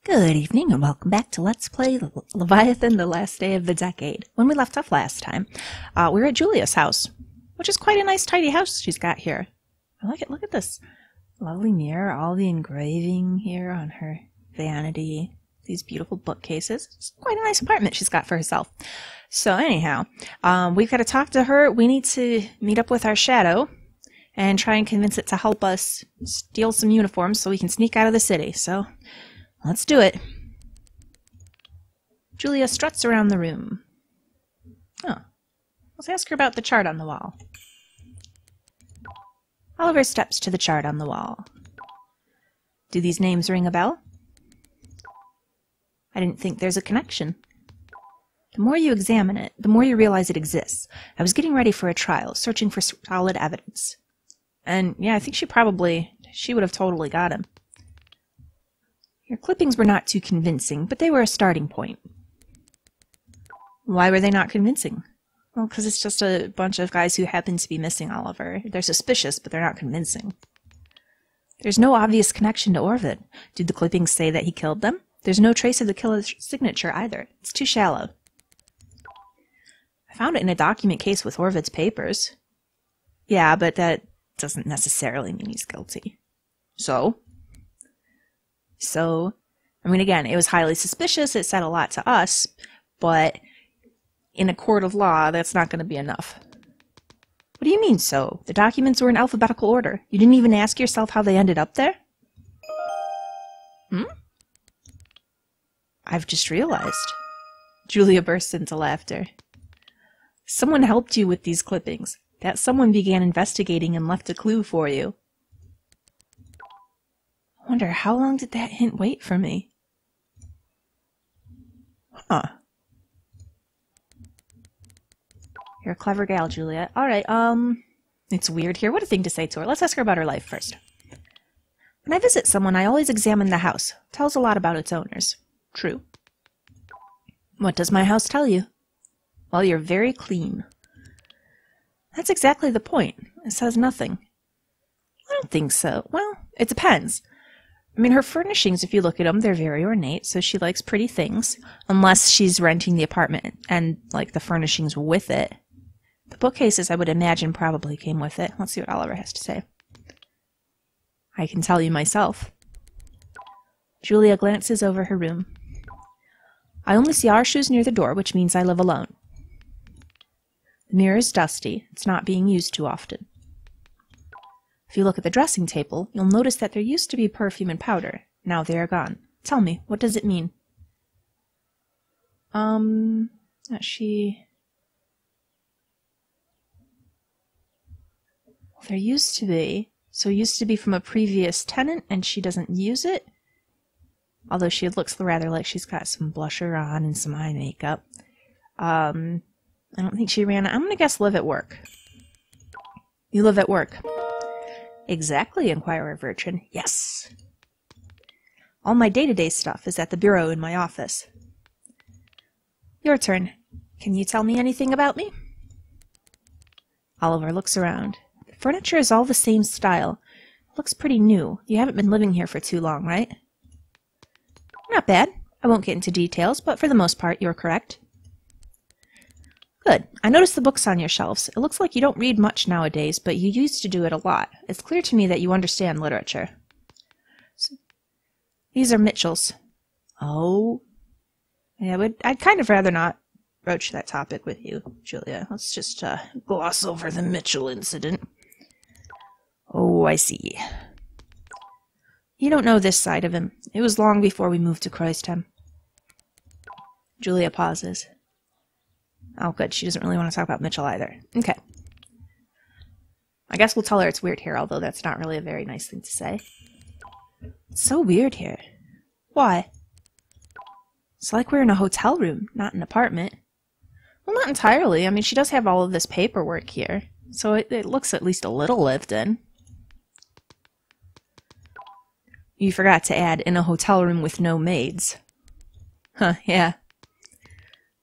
Good evening and welcome back to Let's Play Leviathan, the last day of the decade. When we left off last time, we were at Julia's house, which is quite a nice tidy house she's got here. I like it. Look at this lovely mirror, all the engraving here on her vanity, these beautiful bookcases. It's quite a nice apartment she's got for herself. So anyhow, we've got to talk to her. We need to meet up with our shadow and try and convince it to help us steal some uniforms so we can sneak out of the city. So let's do it. Julia struts around the room. Oh, let's ask her about the chart on the wall. Oliver steps to the chart on the wall. Do these names ring a bell? I didn't think there's a connection. The more you examine it, the more you realize it exists. I was getting ready for a trial, searching for solid evidence. And yeah, I think she would have totally got him. Your clippings were not too convincing, but they were a starting point. Why were they not convincing? Well, because it's just a bunch of guys who happen to be missing Oliver. They're suspicious, but they're not convincing. There's no obvious connection to Orvid. Did the clippings say that he killed them? There's no trace of the killer's signature either. It's too shallow. I found it in a document case with Orvid's papers. Yeah, but that doesn't necessarily mean he's guilty. So, I mean, again, it was highly suspicious. It said a lot to us, but in a court of law, that's not going to be enough. What do you mean, so? The documents were in alphabetical order. You didn't even ask yourself how they ended up there? I've just realized. Julia burst into laughter. Someone helped you with these clippings. That someone began investigating and left a clue for you. I wonder, how long did that hint wait for me? Huh. You're a clever gal, Julia. Alright, it's weird here. What a thing to say to her. Let's ask her about her life first. When I visit someone, I always examine the house. Tells a lot about its owners. True. What does my house tell you? Well, you're very clean. That's exactly the point. It says nothing. I don't think so. Well, it depends. I mean, her furnishings, if you look at them, they're very ornate, so she likes pretty things. Unless she's renting the apartment and, like, the furnishings with it. The bookcases, I would imagine, probably came with it. Let's see what Oliver has to say. I can tell you myself. Julia glances over her room. I only see our shoes near the door, which means I live alone. The mirror is dusty. It's not being used too often. If you look at the dressing table, you'll notice that there used to be perfume and powder. Now they are gone. Tell me, what does it mean? That she... Well, there used to be. So it used to be from a previous tenant, and she doesn't use it? Although she looks rather like she's got some blusher on and some eye makeup. I don't think she ran... I'm gonna guess live at work. You live at work. Exactly, Inquirer Virgin. Yes. All my day-to-day stuff is at the bureau in my office. Your turn. Can you tell me anything about me? Oliver looks around. The furniture is all the same style. It looks pretty new. You haven't been living here for too long, right? Not bad. I won't get into details, but for the most part, you're correct. Good. I noticed the books on your shelves. It looks like you don't read much nowadays, but you used to do it a lot. It's clear to me that you understand literature. These are Mitchell's. Oh. Yeah, I'd kind of rather not broach that topic with you, Julia. Let's just gloss over the Mitchell incident. Oh, I see. You don't know this side of him. It was long before we moved to Croyston. Julia pauses. Oh, good. She doesn't really want to talk about Mitchell either. Okay. I guess we'll tell her it's weird here, although that's not really a very nice thing to say. It's so weird here. Why? It's like we're in a hotel room, not an apartment. Well, not entirely. I mean, she does have all of this paperwork here, so it looks at least a little lived in. You forgot to add, in a hotel room with no maids. Huh, yeah.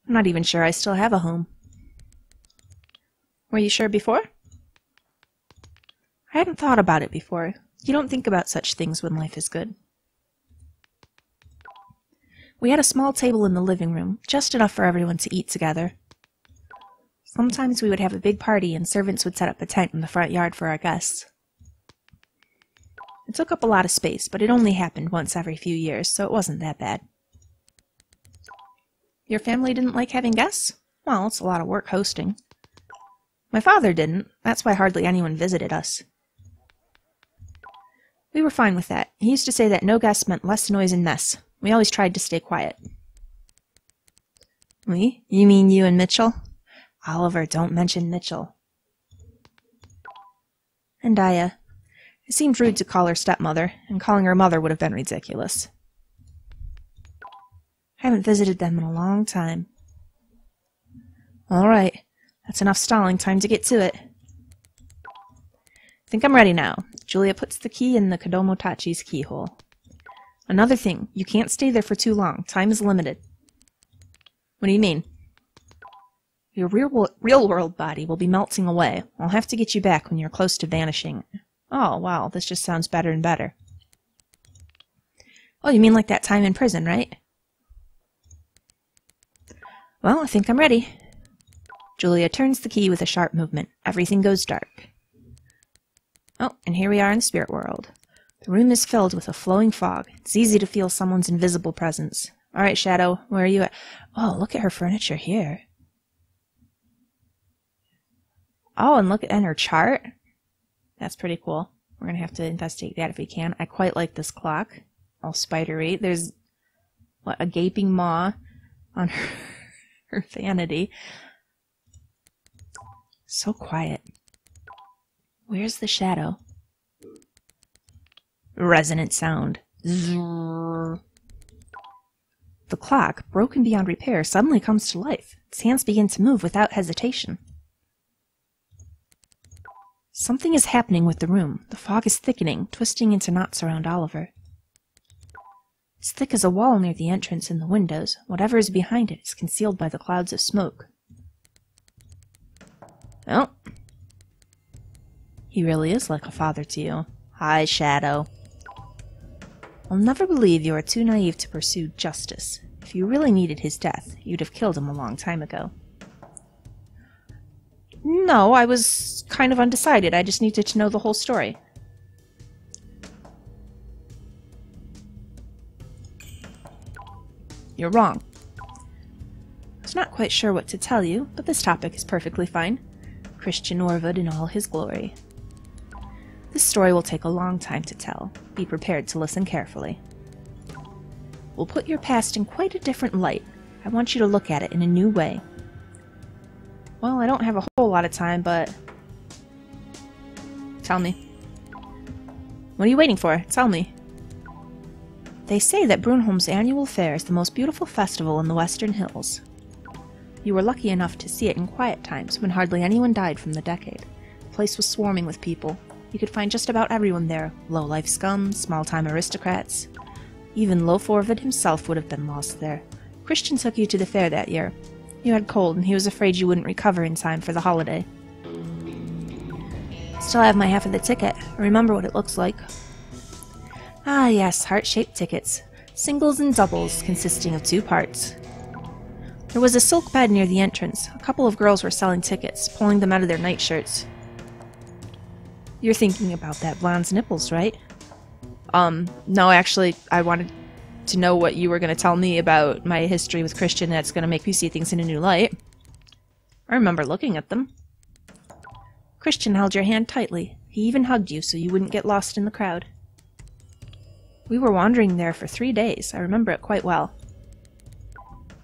I'm not even sure I still have a home. Were you sure before? I hadn't thought about it before. You don't think about such things when life is good. We had a small table in the living room, just enough for everyone to eat together. Sometimes we would have a big party and servants would set up a tent in the front yard for our guests. It took up a lot of space, but it only happened once every few years, so it wasn't that bad. Your family didn't like having guests? Well, it's a lot of work hosting. My father didn't. That's why hardly anyone visited us. We were fine with that. He used to say that no guests meant less noise and mess. We always tried to stay quiet. We? You mean you and Mitchell? Oliver, don't mention Mitchell. And Aya. It seemed rude to call her stepmother, and calling her mother would have been ridiculous. I haven't visited them in a long time. All right, that's enough stalling. Time to get to it. I think I'm ready now. Julia puts the key in the Kodomotachi's keyhole. Another thing, you can't stay there for too long. Time is limited. What do you mean? Your real-world body will be melting away. I'll have to get you back when you're close to vanishing. Oh, wow, this just sounds better and better. Oh, you mean like that time in prison, right? Well, I think I'm ready. Julia turns the key with a sharp movement. Everything goes dark. Oh, and here we are in the spirit world. The room is filled with a flowing fog. It's easy to feel someone's invisible presence. All right, Shadow, where are you at? Oh, look at her furniture here. Oh, and look at her chart. That's pretty cool. We're going to have to investigate that if we can. I quite like this clock. All spidery. There's, what, a gaping maw on her vanity. So quiet. Where's the shadow? Resonant sound. Zzzz. The clock, broken beyond repair, suddenly comes to life. Its hands begin to move without hesitation. Something is happening with the room. The fog is thickening, twisting into knots around Oliver. It's thick as a wall near the entrance and the windows. Whatever is behind it is concealed by the clouds of smoke. Oh. He really is like a father to you. Hi, Shadow. I'll never believe you are too naive to pursue justice. If you really needed his death, you'd have killed him a long time ago. No, I was kind of undecided. I just needed to know the whole story. You're wrong. I was not quite sure what to tell you, but this topic is perfectly fine. Christian Orvud in all his glory. This story will take a long time to tell. Be prepared to listen carefully. We'll put your past in quite a different light. I want you to look at it in a new way. Well, I don't have a whole lot of time, but... Tell me. What are you waiting for? Tell me. They say that Brunholm's annual fair is the most beautiful festival in the Western Hills. You were lucky enough to see it in quiet times when hardly anyone died from the decade. The place was swarming with people. You could find just about everyone there. Low-life scum, small-time aristocrats. Even Loaf Orvid himself would have been lost there. Christian took you to the fair that year. You had cold, and he was afraid you wouldn't recover in time for the holiday. Still have my half of the ticket. I remember what it looks like. Ah yes, heart-shaped tickets. Singles and doubles, consisting of 2 parts. There was a silk bed near the entrance. A couple of girls were selling tickets, pulling them out of their nightshirts. You're thinking about that blonde's nipples, right? No, actually, I wanted to know what you were going to tell me about my history with Christian that's going to make me see things in a new light. I remember looking at them. Christian held your hand tightly. He even hugged you so you wouldn't get lost in the crowd. We were wandering there for 3 days. I remember it quite well.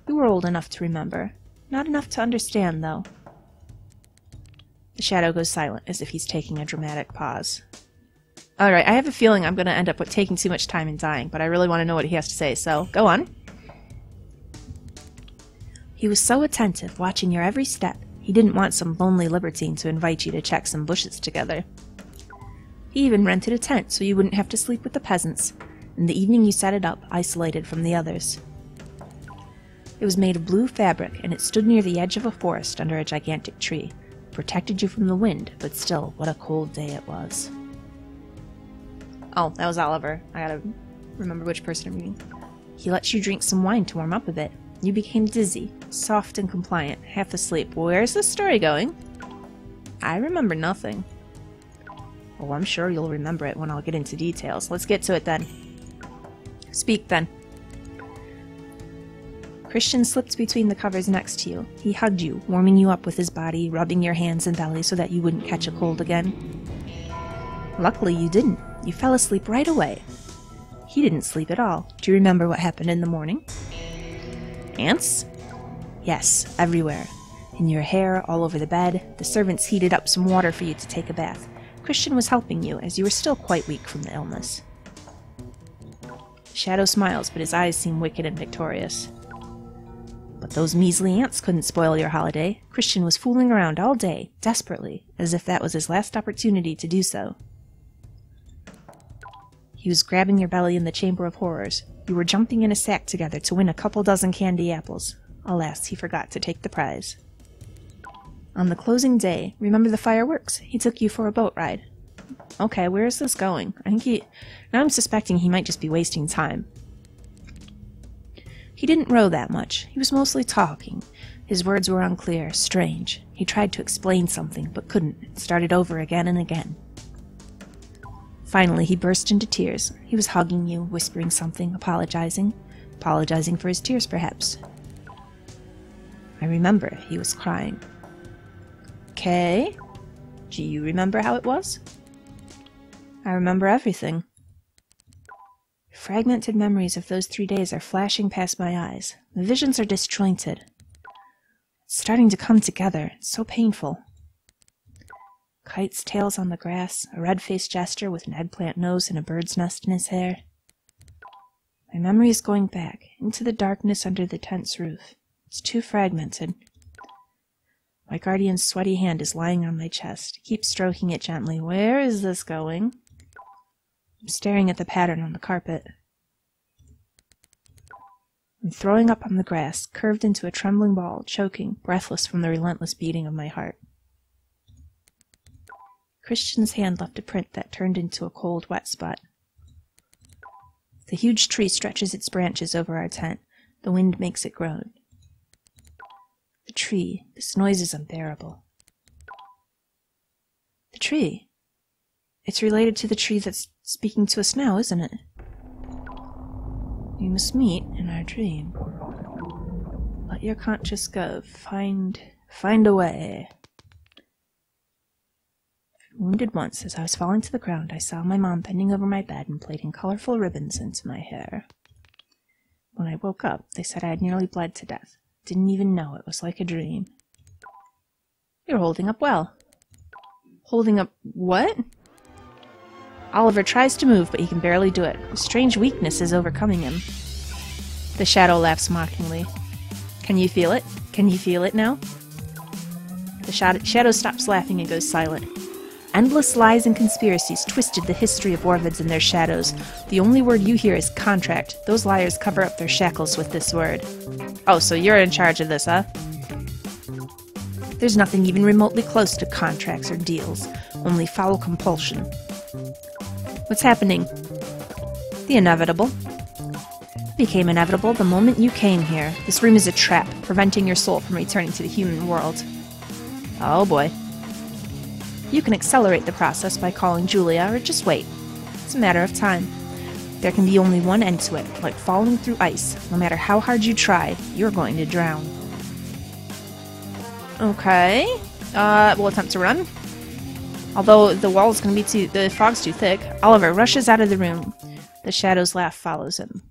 We were old enough to remember. Not enough to understand, though. The shadow goes silent, as if he's taking a dramatic pause. Alright, I have a feeling I'm going to end up with taking too much time and dying, but I really want to know what he has to say, so go on. He was so attentive, watching your every step. He didn't want some lonely libertine to invite you to check some bushes together. He even rented a tent so you wouldn't have to sleep with the peasants. In the evening you set it up, isolated from the others. It was made of blue fabric, and it stood near the edge of a forest under a gigantic tree. It protected you from the wind, but still, what a cold day it was. Oh, that was Oliver. I gotta remember which person I'm reading. He let you drink some wine to warm up a bit. You became dizzy, soft and compliant, half asleep. Where's this story going? I remember nothing. Oh, I'm sure you'll remember it when I'll get into details. Let's get to it then. Speak then. Christian slipped between the covers next to you. He hugged you, warming you up with his body, rubbing your hands and belly so that you wouldn't catch a cold again. Luckily, you didn't. You fell asleep right away. He didn't sleep at all. Do you remember what happened in the morning? Ants? Yes, everywhere. In your hair, all over the bed. The servants heated up some water for you to take a bath. Christian was helping you, as you were still quite weak from the illness. Shadow smiles, but his eyes seem wicked and victorious. But those measly ants couldn't spoil your holiday. Christian was fooling around all day, desperately, as if that was his last opportunity to do so. He was grabbing your belly in the Chamber of Horrors. You were jumping in a sack together to win a couple dozen candy apples. Alas, he forgot to take the prize. On the closing day, remember the fireworks? He took you for a boat ride. Okay, where is this going? Now I'm suspecting he might just be wasting time. He didn't row that much. He was mostly talking. His words were unclear, strange. He tried to explain something, but couldn't, and started over again and again. Finally, he burst into tears. He was hugging you, whispering something, apologizing. Apologizing for his tears, perhaps. I remember he was crying. Okay. Do you remember how it was? I remember everything. Fragmented memories of those 3 days are flashing past my eyes. The visions are disjointed. It's starting to come together. It's so painful. Kites' tails on the grass, a red-faced jester with an eggplant nose and a bird's nest in his hair. My memory is going back, into the darkness under the tent's roof. It's too fragmented. My guardian's sweaty hand is lying on my chest. Keep stroking it gently. Where is this going? I'm staring at the pattern on the carpet. I'm throwing up on the grass, curved into a trembling ball, choking, breathless from the relentless beating of my heart. Christian's hand left a print that turned into a cold, wet spot. The huge tree stretches its branches over our tent. The wind makes it groan. The tree. This noise is unbearable. The tree. It's related to the tree that's speaking to us now, isn't it? We must meet in our dream. Let your conscience go. Find a way. Wounded once, as I was falling to the ground, I saw my mom bending over my bed and plaiting colorful ribbons into my hair. When I woke up, they said I had nearly bled to death. Didn't even know it was like a dream. You're holding up well. Holding up what? Oliver tries to move, but he can barely do it. A strange weakness is overcoming him. The shadow laughs mockingly. Can you feel it? Can you feel it now? The shadow stops laughing and goes silent. Endless lies and conspiracies twisted the history of Warvids and their shadows. The only word you hear is contract. Those liars cover up their shackles with this word. Oh, so you're in charge of this, huh? There's nothing even remotely close to contracts or deals. Only foul compulsion. What's happening? The inevitable. It became inevitable the moment you came here. This room is a trap, preventing your soul from returning to the human world. Oh boy. You can accelerate the process by calling Julia, or just wait. It's a matter of time. There can be only one end to it, like falling through ice. No matter how hard you try, you're going to drown. Okay. We'll attempt to run. Although the fog's too thick. Oliver rushes out of the room. The shadow's laugh follows him.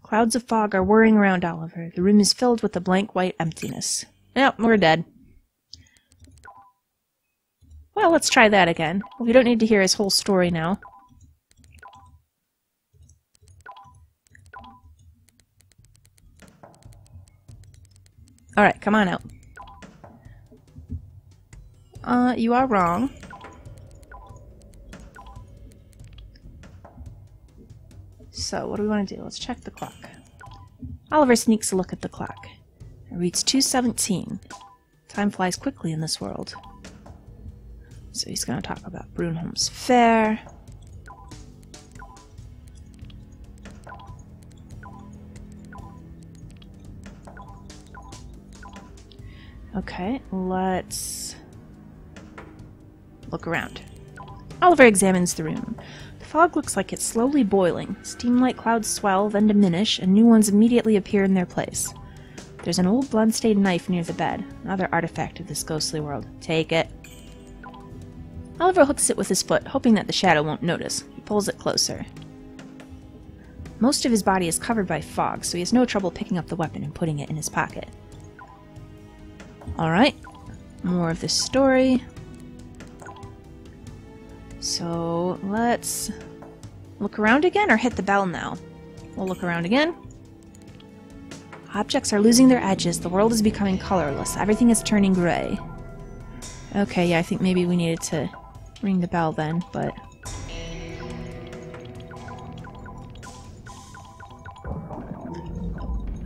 Clouds of fog are whirring around Oliver. The room is filled with a blank white emptiness. Yep, we're dead. Well, let's try that again. We don't need to hear his whole story now. Alright, come on out. You are wrong. So, what do we want to do? Let's check the clock. Oliver sneaks a look at the clock. It reads 2:17. Time flies quickly in this world. So he's going to talk about Brunholm's Fair. Okay, let's look around. Oliver examines the room. The fog looks like it's slowly boiling. Steam-like clouds swell, then diminish, and new ones immediately appear in their place. There's an old blood-stained knife near the bed, another artifact of this ghostly world. Take it. Oliver hooks it with his foot, hoping that the shadow won't notice. He pulls it closer. Most of his body is covered by fog, so he has no trouble picking up the weapon and putting it in his pocket. Alright, more of this story. So, let's look around again or hit the bell now? We'll look around again. Objects are losing their edges, the world is becoming colorless, everything is turning gray. Okay, yeah, I think maybe we needed to ring the bell then, but...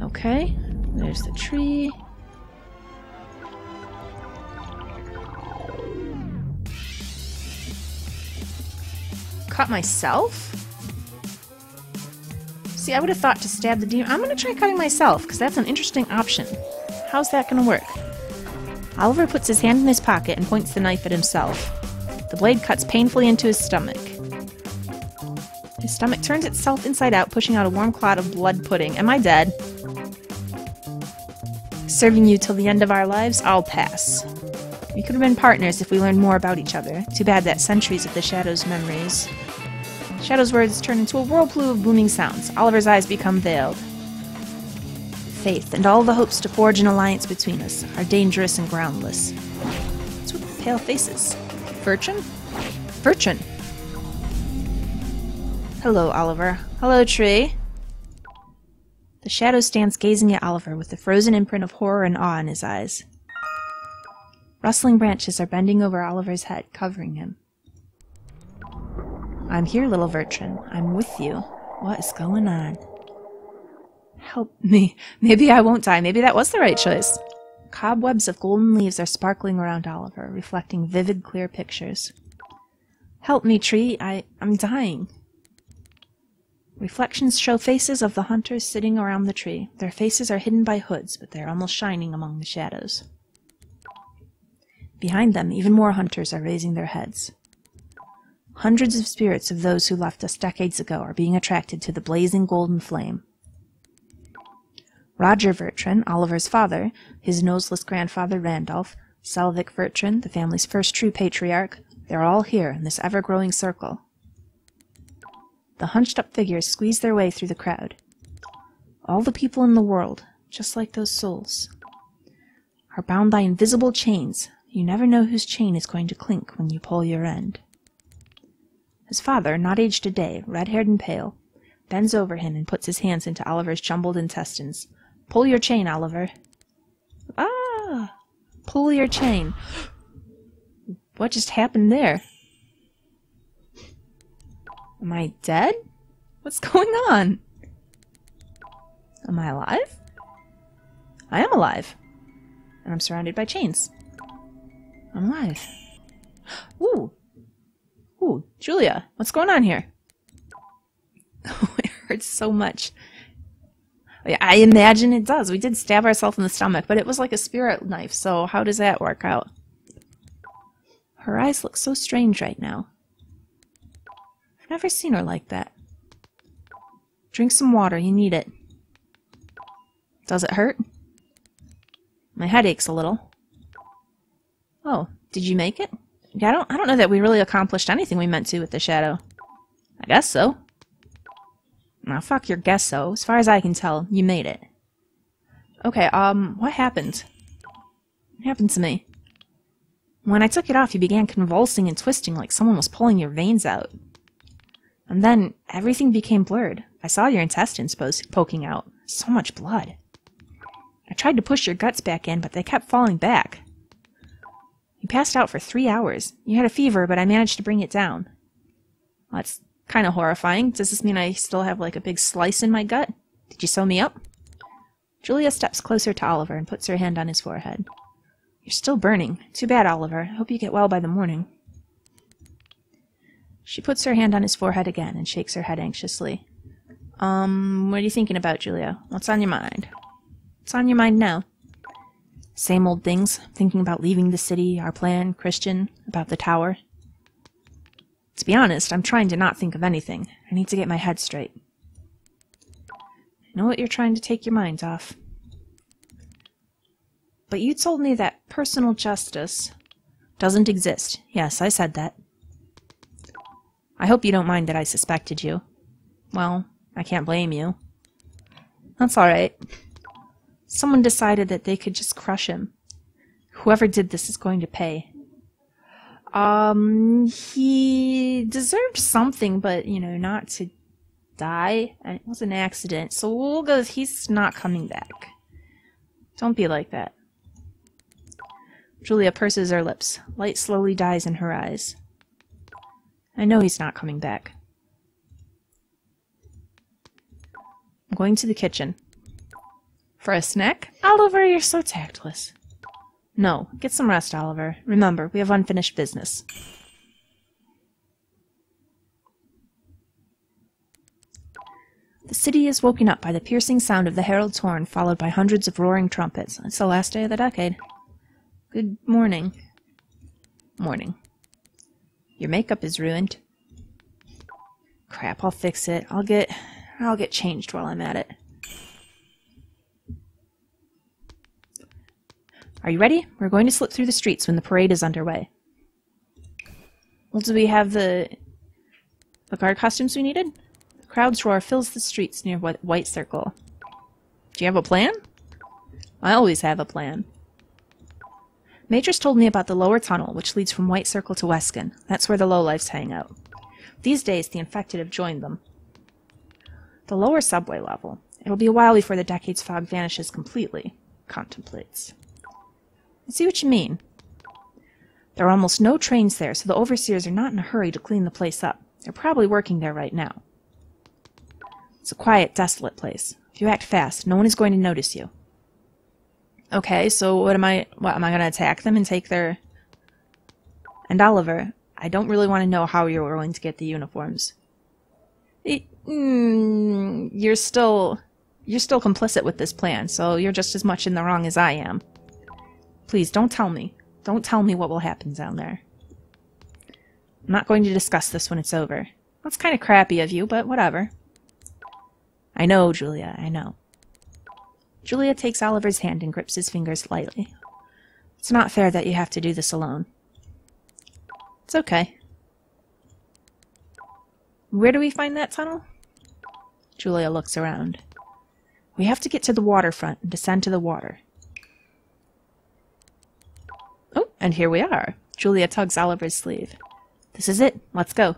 Okay, there's the tree. Cut myself? See, I would have thought to stab the demon. I'm going to try cutting myself, because that's an interesting option. How's that going to work? Oliver puts his hand in his pocket and points the knife at himself. The blade cuts painfully into his stomach. His stomach turns itself inside out, pushing out a warm clot of blood pudding. Am I dead? Serving you till the end of our lives? I'll pass. We could have been partners if we learned more about each other. Too bad that centuries of the Shadow's memories. Shadow's words turn into a whirlpool of booming sounds. Oliver's eyes become veiled. Faith and all the hopes to forge an alliance between us are dangerous and groundless. What's with the pale faces? Virchin? Virchin! Hello, Oliver. Hello, tree. The shadow stands gazing at Oliver with the frozen imprint of horror and awe in his eyes. Rustling branches are bending over Oliver's head, covering him. I'm here, little Virtrin. I'm with you. What is going on? Help me. Maybe I won't die. Maybe that was the right choice. Cobwebs of golden leaves are sparkling around Oliver, reflecting vivid, clear pictures. Help me, tree. I'm dying. Reflections show faces of the hunters sitting around the tree. Their faces are hidden by hoods, but they are almost shining among the shadows. Behind them, even more hunters are raising their heads. Hundreds of spirits of those who left us decades ago are being attracted to the blazing golden flame. Roger Vertrin, Oliver's father, his noseless grandfather Randolph, Selvig Vertrin, the family's first true patriarch, they're all here in this ever-growing circle. The hunched-up figures squeeze their way through the crowd. All the people in the world, just like those souls, are bound by invisible chains. You never know whose chain is going to clink when you pull your end. His father, not aged a day, red-haired and pale, bends over him and puts his hands into Oliver's jumbled intestines. Pull your chain, Oliver. Ah! Pull your chain. What just happened there? Am I dead? What's going on? Am I alive? I am alive. And I'm surrounded by chains. I'm alive. Ooh. Ooh, Julia, what's going on here? Oh, it hurts so much. I imagine it does. We did stab ourselves in the stomach, but it was like a spirit knife, so how does that work out? Her eyes look so strange right now. I've never seen her like that. Drink some water, you need it. Does it hurt? My head aches a little. Oh, did you make it? Yeah, I don't know that we really accomplished anything we meant to with the shadow. I guess so. Nah, fuck your guess so. As far as I can tell, you made it. Okay, what happened? What happened to me? When I took it off, you began convulsing and twisting like someone was pulling your veins out. And then, everything became blurred. I saw your intestines poking out. So much blood. I tried to push your guts back in, but they kept falling back. You passed out for 3 hours. You had a fever, but I managed to bring it down. Well, that's kind of horrifying. Does this mean I still have like a big slice in my gut? Did you sew me up? Julia steps closer to Oliver and puts her hand on his forehead. You're still burning. Too bad, Oliver. I hope you get well by the morning. She puts her hand on his forehead again and shakes her head anxiously. What are you thinking about, Julia? What's on your mind? What's on your mind now? Same old things, thinking about leaving the city, our plan, Christian, about the tower. To be honest, I'm trying to not think of anything. I need to get my head straight. I know what you're trying to take your mind off. But you told me that personal justice doesn't exist. Yes, I said that. I hope you don't mind that I suspected you. Well, I can't blame you. That's alright. Someone decided that they could just crush him. Whoever did this is going to pay. He deserved something, but, you know, not to die. And it was an accident, so we'll go with he's not coming back. Don't be like that. Julia purses her lips. Light slowly dies in her eyes. I know he's not coming back. I'm going to the kitchen. For a snack? Oliver, you're so tactless. No, get some rest, Oliver. Remember, we have unfinished business. The city is woken up by the piercing sound of the herald's horn, followed by hundreds of roaring trumpets. It's the last day of the decade. Good morning. Morning. Your makeup is ruined. Crap, I'll fix it. I'll get changed while I'm at it. Are you ready? We're going to slip through the streets when the parade is underway. Well, do we have the guard costumes we needed? The crowd's roar fills the streets near White Circle. Do you have a plan? I always have a plan. Matrix told me about the lower tunnel, which leads from White Circle to Weskin. That's where the lowlifes hang out. These days, the infected have joined them. The lower subway level. It'll be a while before the decade's fog vanishes completely. Contemplates. I see what you mean. There are almost no trains there, so the overseers are not in a hurry to clean the place up. They're probably working there right now. It's a quiet, desolate place. If you act fast, no one is going to notice you. Okay, so what am I going to attack them and take their... And Oliver, I don't really want to know how you're going to get the uniforms. You're still complicit with this plan, so you're just as much in the wrong as I am. Please, don't tell me. Don't tell me what will happen down there. I'm not going to discuss this when it's over. That's kind of crappy of you, but whatever. I know, Julia, I know. Julia takes Oliver's hand and grips his fingers lightly. It's not fair that you have to do this alone. It's okay. Where do we find that tunnel? Julia looks around. We have to get to the waterfront and descend to the water. Oh, and here we are. Julia tugs Oliver's sleeve. This is it. Let's go.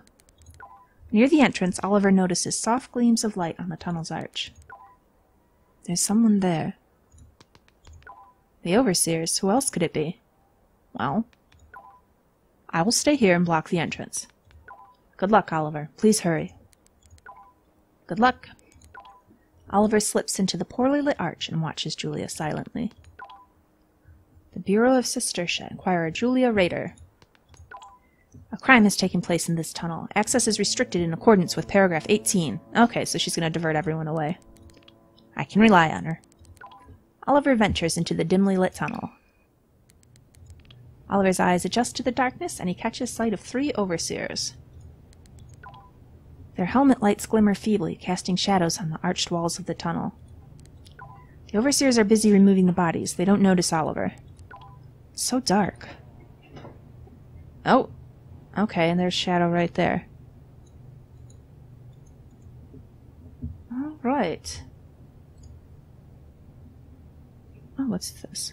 Near the entrance, Oliver notices soft gleams of light on the tunnel's arch. There's someone there. The overseers. Who else could it be? Well, I will stay here and block the entrance. Good luck, Oliver. Please hurry. Good luck. Oliver slips into the poorly lit arch and watches Julia silently. The Bureau of Cistercia, Inquirer Julia Rader. A crime has taken place in this tunnel. Access is restricted in accordance with paragraph 18. Okay, so she's going to divert everyone away. I can rely on her. Oliver ventures into the dimly lit tunnel. Oliver's eyes adjust to the darkness, and he catches sight of 3 overseers. Their helmet lights glimmer feebly, casting shadows on the arched walls of the tunnel. The overseers are busy removing the bodies. They don't notice Oliver. It's so dark. Oh, okay, and there's Shadow right there. All right. Oh, what's this?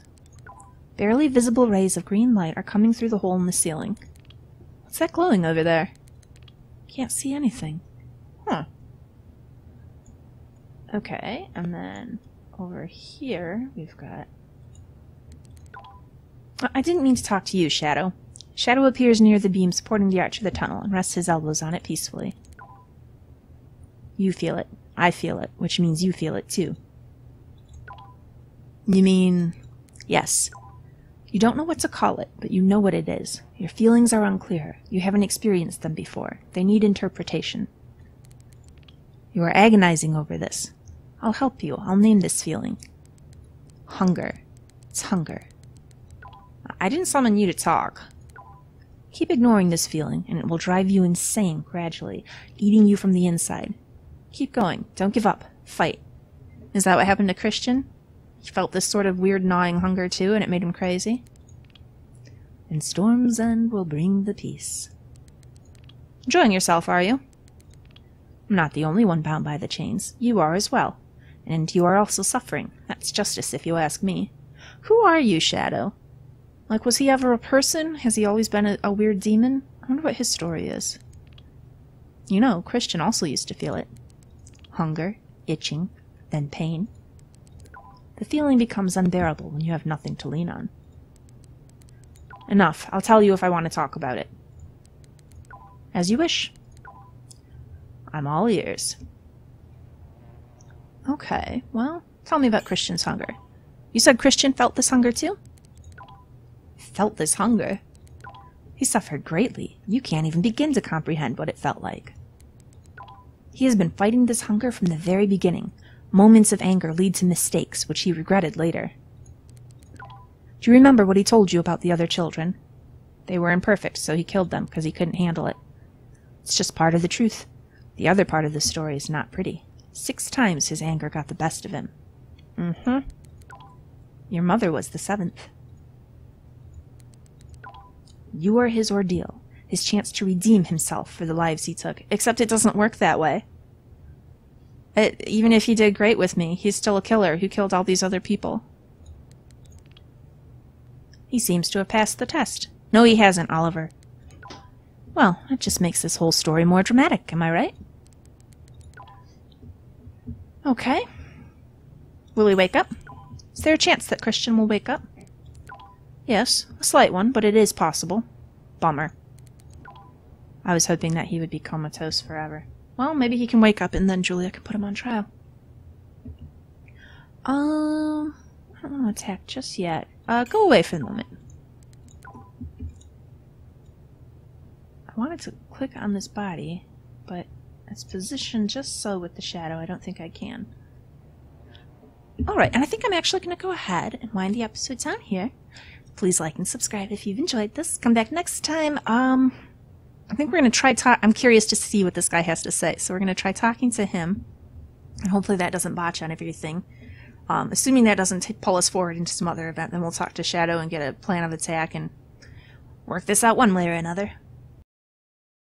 Barely visible rays of green light are coming through the hole in the ceiling. What's that glowing over there? Can't see anything. Huh. Okay, and then over here we've got... I didn't mean to talk to you, Shadow. Shadow appears near the beam supporting the arch of the tunnel and rests his elbows on it peacefully. You feel it. I feel it, which means you feel it too. You mean... Yes. You don't know what to call it, but you know what it is. Your feelings are unclear. You haven't experienced them before. They need interpretation. You are agonizing over this. I'll help you. I'll name this feeling. Hunger. It's hunger. I didn't summon you to talk. Keep ignoring this feeling, and it will drive you insane gradually, eating you from the inside. Keep going. Don't give up. Fight. Is that what happened to Christian? He felt this sort of weird gnawing hunger too, and it made him crazy? And storm's end will bring the peace. Enjoying yourself, are you? I'm not the only one bound by the chains. You are as well. And you are also suffering. That's justice, if you ask me. Who are you, Shadow? Like, was he ever a person? Has he always been a weird demon? I wonder what his story is. You know, Christian also used to feel it. Hunger, itching, then pain. The feeling becomes unbearable when you have nothing to lean on. Enough. I'll tell you if I want to talk about it. As you wish. I'm all ears. Okay, well, tell me about Christian's hunger. You said Christian felt this hunger too? Felt this hunger? He suffered greatly. You can't even begin to comprehend what it felt like. He has been fighting this hunger from the very beginning. Moments of anger lead to mistakes, which he regretted later. Do you remember what he told you about the other children? They were imperfect, so he killed them because he couldn't handle it. It's just part of the truth. The other part of the story is not pretty. 6 times his anger got the best of him. Mm-hmm. Your mother was the 7th. You are his ordeal, his chance to redeem himself for the lives he took. Except it doesn't work that way. Even if he did great with me, he's still a killer who killed all these other people. He seems to have passed the test. No, he hasn't, Oliver. Well, that just makes this whole story more dramatic, am I right? Okay. Will he wake up? Is there a chance that Christian will wake up? Yes, a slight one, but it is possible. Bummer. I was hoping that he would be comatose forever. Well, maybe he can wake up and then Julia can put him on trial. I don't want to attack just yet. Go away for the moment. I wanted to click on this body, but it's positioned just so with the shadow. I don't think I can. Alright, and I think I'm actually going to go ahead and wind the episode down here. Please like and subscribe if you've enjoyed this. Come back next time. I think we're going to try I'm curious to see what this guy has to say. So we're going to try talking to him. And hopefully that doesn't botch on everything. Assuming that doesn't pull us forward into some other event, then we'll talk to Shadow and get a plan of attack and work this out one way or another.